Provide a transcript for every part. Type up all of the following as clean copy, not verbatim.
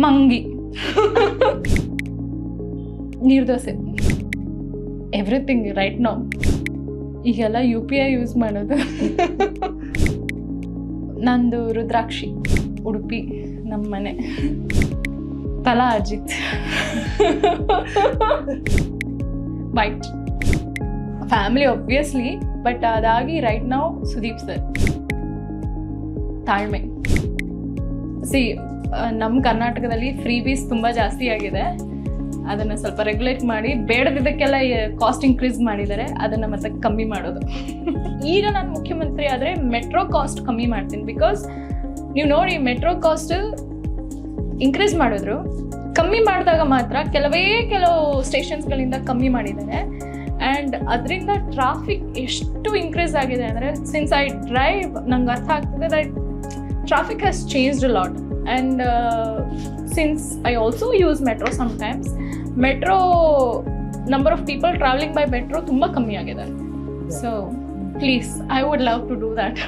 ಮಂಗಿ, neer dosa, everything right now. ಈಗೆಲ್ಲ UPI use ಮಾಡೋದು. ನಂದು ರುದ್ರಾಕ್ಷಿ, ಉಡುಪಿ ನಮ್ಮ ಮನೆ. Thala Ajith, white family obviously, but ಅದಾಗಿ ರೈಟ್ ನೌ ಸುದೀಪ್ ಸರ್. ತಾಳ್ಮೆ. ಸಿ, ನಮ್ಮ ಕರ್ನಾಟಕದಲ್ಲಿ ಫ್ರೀ ಬೀಸ್ ತುಂಬ ಜಾಸ್ತಿ ಆಗಿದೆ. ಅದನ್ನು ಸ್ವಲ್ಪ ರೆಗ್ಯುಲೇಟ್ ಮಾಡಿ, ಬೇಡದಿದ್ದಕ್ಕೆಲ್ಲ ಕಾಸ್ಟ್ ಇನ್ಕ್ರೀಸ್ ಮಾಡಿದ್ದಾರೆ, ಅದನ್ನು ಮತ್ತೆ ಕಮ್ಮಿ ಮಾಡೋದು. ಈಗ ನಾನು ಮುಖ್ಯಮಂತ್ರಿ ಆದರೆ ಮೆಟ್ರೋ ಕಾಸ್ಟ್ ಕಮ್ಮಿ ಮಾಡ್ತೀನಿ. ಬಿಕಾಸ್ ನೀವು ನೋಡಿ, ಮೆಟ್ರೋ ಕಾಸ್ಟ್ ಇನ್ಕ್ರೀಸ್ ಮಾಡಿದ್ರು, ಕಮ್ಮಿ ಮಾಡಿದಾಗ ಮಾತ್ರ ಕೆಲವು ಸ್ಟೇಷನ್ಸ್ಗಳಿಂದ ಕಮ್ಮಿ ಮಾಡಿದ್ದಾರೆ. ಆ್ಯಂಡ್ ಅದರಿಂದ ಟ್ರಾಫಿಕ್ ಎಷ್ಟು ಇನ್ಕ್ರೀಸ್ ಆಗಿದೆ ಅಂದರೆ, ಸಿನ್ಸ್ ಐ ಡ್ರೈವ್ ನಂಗೆ ಅರ್ಥ ಆಗ್ತದೆ that traffic has changed a lot. And since I also use metro sometimes, metro number of people travelling by metro ತುಂಬ ಕಮ್ಮಿ ಆಗಿದೆ. So please, I would love to do that.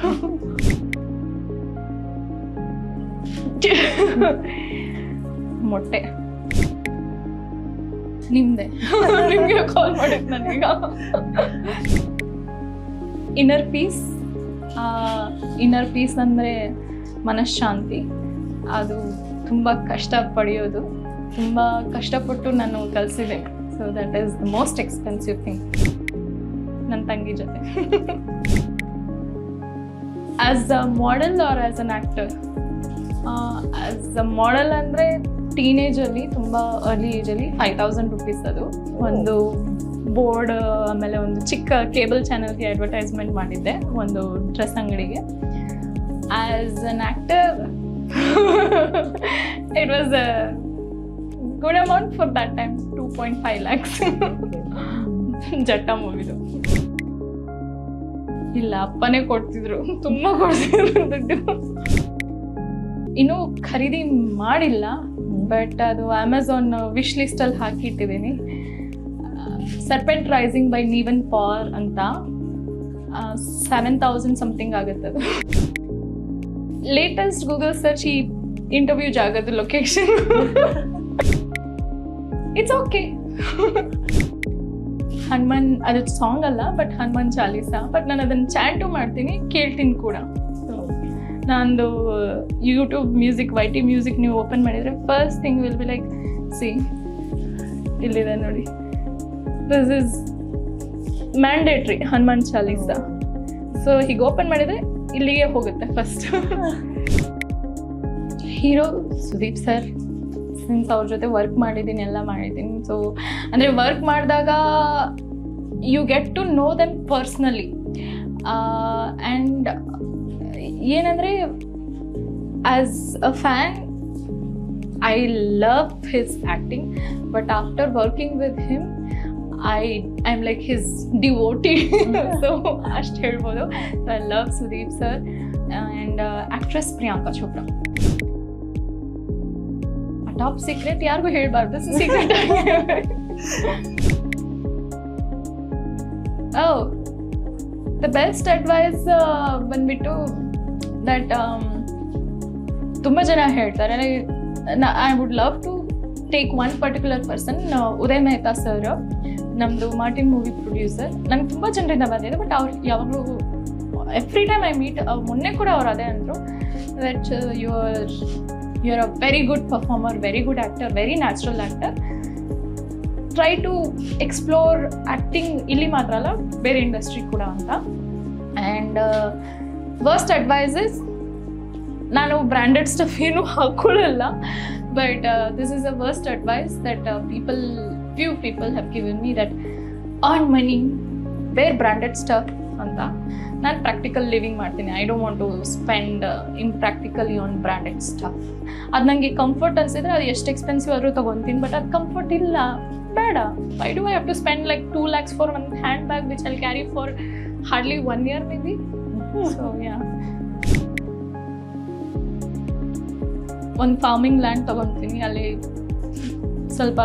ಮೊಟ್ಟೆ ನಿಮ್ದೆ, ನಿಮಗೆ ಕಾಲ್ ಮಾಡಿದ್ದು ನನಗೀಗ. ಇನ್ನರ್ ಪೀಸ್ ಅಂದರೆ ಮನಃಶಾಂತಿ. ಅದು ತುಂಬ ಕಷ್ಟ ಪಡೆಯೋದು, ತುಂಬ ಕಷ್ಟಪಟ್ಟು ನಾನು ಕಲಿಸಿದ್ದೇನೆ. So that is the most expensive thing. ನನ್ನ ತಂಗಿ ಜೊತೆ. As a model or as an actor? As a model ಅಂದರೆ ಟೀನೇಜಲ್ಲಿ, ತುಂಬ ಅರ್ಲಿ ಏಜಲ್ಲಿ 5,000 ರೂಪೀಸ್ ಅದು ಒಂದು ಬೋರ್ಡ್, ಆಮೇಲೆ ಒಂದು ಚಿಕ್ಕ ಕೇಬಲ್ ಚಾನಲ್ಗೆ ಅಡ್ವರ್ಟೈಸ್ಮೆಂಟ್ ಮಾಡಿದ್ದೆ ಒಂದು ಡ್ರೆಸ್ ಅಂಗಡಿಗೆ. As an actor it was a good amount for that time, 2.5 lakhs. Jatta ಮೂವಿದು. ಇಲ್ಲ, ಅಪ್ಪನೇ ಕೊಡ್ತಿದ್ರು, ತುಂಬ ಕೊಡ್ತಿದ್ರು ದುಡ್ಡು. ಇನ್ನೂ ಖರೀದಿ ಮಾಡಿಲ್ಲ, ಬಟ್ ಅದು ಅಮೆಝಾನ್ ವಿಶ್ ಲಿಸ್ಟಲ್ಲಿ ಹಾಕಿಟ್ಟಿದ್ದೀನಿ. ಸರ್ಪೆಂಟ್ ರೈಸಿಂಗ್ ಬೈ ನೀವನ್ ಪಾರ್ ಅಂತ 7,000 ಸಮಥಿಂಗ್ ಆಗುತ್ತೆ ಅದು. ಲೇಟೆಸ್ಟ್ ಗೂಗಲ್ ಸರ್ಚ್ ಈ ಇಂಟರ್ವ್ಯೂ ಜಾಗದ ಲೊಕೇಶನ್. It's okay. ಹನುಮಾನ್, ಅದು ಸಾಂಗ್ ಅಲ್ಲ, ಬಟ್ ಹನುಮಾನ್ ಚಾಲೀಸ. ಬಟ್ ನಾನು ಅದನ್ನು ಚಾಂಟು ಮಾಡ್ತೀನಿ, ಕೇಳ್ತೀನಿ ಕೂಡ. ನಂದು ಯೂಟ್ಯೂಬ್ ಮ್ಯೂಸಿಕ್, YT ಮ್ಯೂಸಿಕ್ ನೀವು ಓಪನ್ ಮಾಡಿದರೆ first thing will be like, C ಇಲ್ಲಿದೆ ನೋಡಿ, this is mandatory Hanuman Chalisa. So ಹೀಗೆ ಓಪನ್ ಮಾಡಿದರೆ ಇಲ್ಲಿಗೆ ಹೋಗುತ್ತೆ first. Hero Sudeep sir. Since ಅವ್ರ ಜೊತೆ ವರ್ಕ್ ಮಾಡಿದ್ದೀನಿ, ಎಲ್ಲ ಮಾಡಿದ್ದೀನಿ. ಸೊ ಅಂದರೆ ವರ್ಕ್ ಮಾಡಿದಾಗ you get to know them personally. And ಏನಂದರೆ, as a fan I love his acting, but after working with him I'm like his devotee. So ಅಷ್ಟು ಹೇಳ್ಬೋದು. So I love Sudeep sir and actress Priyanka Chopra. A top secret ಯಾರಿಗೂ ಹೇಳ್ಬಾರ್ದು, secret. Oh, the best advice ಬಂದ್ಬಿಟ್ಟು that ತುಂಬ ಜನ ಹೇಳ್ತಾರೆ. I would love to take one particular person, Uday Mehta sir, ನಮ್ಮದು Martin movie producer. ನನಗೆ ತುಂಬ ಜನರಿಂದ ಬಂದಿದೆ, ಬಟ್ ಅವ್ರು ಯಾವಾಗಲೂ ಎವ್ರಿ ಟೈಮ್ ಐ ಮೀಟ್, ಮೊನ್ನೆ ಕೂಡ ಅವ್ರು ಅದೇ ಅಂದರು that you are a very good performer, very good actor, very natural actor. Try to explore acting ಇಲ್ಲಿ ಮಾತ್ರ ಅಲ್ಲ, ಬೇರೆ ಇಂಡಸ್ಟ್ರಿ ಕೂಡ ಅಂತ. ಆ್ಯಂಡ್ ವರ್ಸ್ಟ್ ಅಡ್ವೈಸ್ ಇಸ್, ನಾನು ಬ್ರ್ಯಾಂಡೆಡ್ ಸ್ಟಫ್ ಏನೂ ಹಾಕ್ಕೊಳ್ಳಲ್ಲ, but this is a worst advice that few people have given me, that earn money, wear branded stuff ಅಂತ. ನಾನು ಪ್ರಾಕ್ಟಿಕಲ್ ಲಿವಿಂಗ್ ಮಾಡ್ತೀನಿ. I don't want to spend impractically on branded stuff. ಅದು ನನಗೆ comfort ಅನಿಸಿದ್ರೆ ಅದು ಎಷ್ಟು ಎಕ್ಸ್ಪೆನ್ಸಿವ್ ಆದರೂ ತೊಗೊತೀನಿ, but ಅದು ಕಂಫರ್ಟ್ ಇಲ್ಲ, ಬೇಡ. Why do I have to spend like 2 lakhs for one hand bag which I'll carry for hardly 1 year maybe. So yeah, ಒಂದು ಫಾರ್ಮಿಂಗ್ ಲ್ಯಾಂಡ್ ತೊಗೊತೀನಿ, ಅಲ್ಲಿ ಸ್ವಲ್ಪ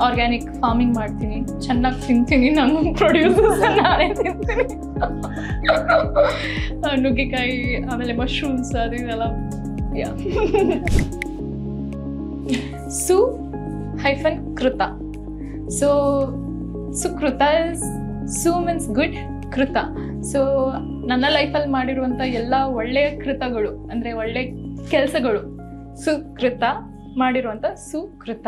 ಆರ್ಗ್ಯಾನಿಕ್ ಫಾರ್ಮಿಂಗ್ ಮಾಡ್ತೀನಿ, ಚೆನ್ನಾಗಿ ತಿಂತೀನಿ, ನಾನು ಪ್ರೊಡ್ಯೂಸರ್ಸ್ ನಾನೇ ತಿಂತೀನಿ. ನುಗ್ಗೆಕಾಯಿ, ಆಮೇಲೆ ಮಶ್ರೂಮ್ಸ್, ಅದು ಇದೆಲ್ಲ. su-ಕೃತ. ಸೊ ಸುಕೃತ ಇಸ್ ಸು ಮೀನ್ಸ್ ಗುಡ್, ಕೃತ. ಸೊ ನನ್ನ ಲೈಫಲ್ಲಿ ಮಾಡಿರುವಂಥ ಎಲ್ಲ ಒಳ್ಳೆಯ ಕೃತಗಳು ಅಂದರೆ ಒಳ್ಳೆ ಕೆಲಸಗಳು ಸುಕೃತ, ಮಾಡಿರುವಂಥ ಸುಕೃತ.